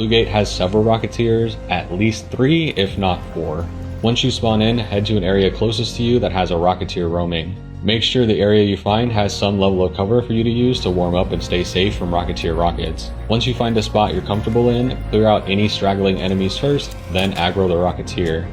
Blue Gate has several Rocketeers, at least 3 if not 4. Once you spawn in, head to an area closest to you that has a Rocketeer roaming. Make sure the area you find has some level of cover for you to use to warm up and stay safe from Rocketeer rockets. Once you find a spot you're comfortable in, clear out any straggling enemies first, then aggro the Rocketeer.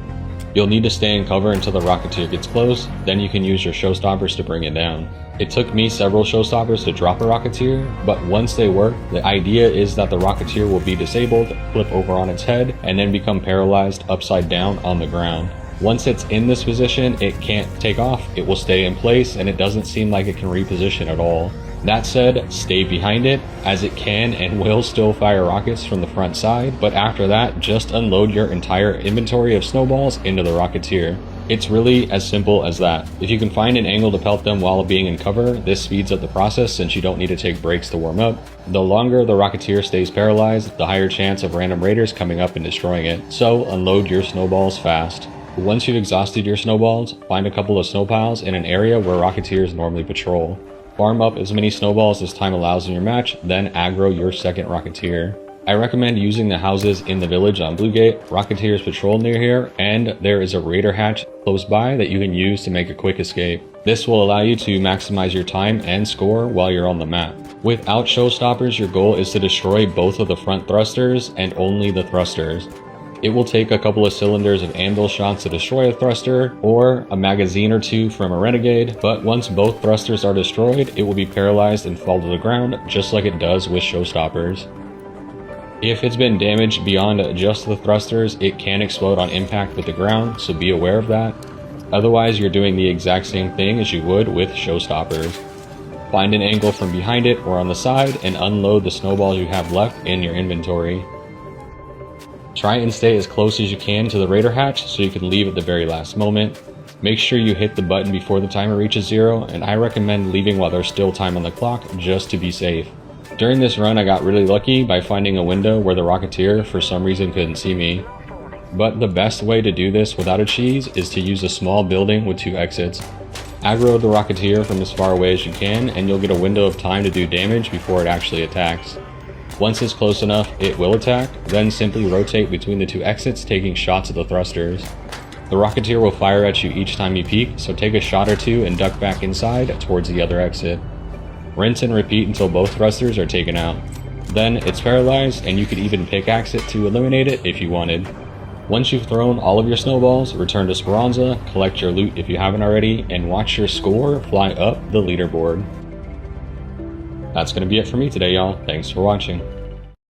You'll need to stay in cover until the Rocketeer gets close, then you can use your showstoppers to bring it down. It took me several showstoppers to drop a Rocketeer, but once they work, the idea is that the Rocketeer will be disabled, flip over on its head, and then become paralyzed upside down on the ground. Once it's in this position, it can't take off, it will stay in place, and it doesn't seem like it can reposition at all. That said, stay behind it, as it can and will still fire rockets from the front side, but after that, just unload your entire inventory of snowballs into the Rocketeer. It's really as simple as that. If you can find an angle to pelt them while being in cover, this speeds up the process since you don't need to take breaks to warm up. The longer the Rocketeer stays paralyzed, the higher chance of random raiders coming up and destroying it, so unload your snowballs fast. Once you've exhausted your snowballs, find a couple of snow piles in an area where Rocketeers normally patrol. Farm up as many snowballs as time allows in your match, then aggro your second Rocketeer. I recommend using the houses in the village on Blue Gate. Rocketeers patrol near here, and there is a raider hatch close by that you can use to make a quick escape. This will allow you to maximize your time and score while you're on the map. Without showstoppers, your goal is to destroy both of the front thrusters and only the thrusters. It will take a couple of cylinders of anvil shots to destroy a thruster, or a magazine or 2 from a renegade, but once both thrusters are destroyed, it will be paralyzed and fall to the ground, just like it does with showstoppers. If it's been damaged beyond just the thrusters, it can explode on impact with the ground, so be aware of that. Otherwise, you're doing the exact same thing as you would with showstoppers. Find an angle from behind it or on the side and unload the snowballs you have left in your inventory. Try and stay as close as you can to the raider hatch so you can leave at the very last moment. Make sure you hit the button before the timer reaches 0, and I recommend leaving while there's still time on the clock just to be safe. During this run I got really lucky by finding a window where the Rocketeer for some reason couldn't see me. But the best way to do this without a cheese is to use a small building with 2 exits. Aggro the Rocketeer from as far away as you can, and you'll get a window of time to do damage before it actually attacks. Once it's close enough, it will attack, then simply rotate between the 2 exits, taking shots at the thrusters. The Rocketeer will fire at you each time you peek, so take a shot or 2 and duck back inside towards the other exit. Rinse and repeat until both thrusters are taken out. Then it's paralyzed, and you could even pickaxe it to eliminate it if you wanted. Once you've thrown all of your snowballs, return to Speranza, collect your loot if you haven't already, and watch your score fly up the leaderboard. That's going to be it for me today, y'all. Thanks for watching.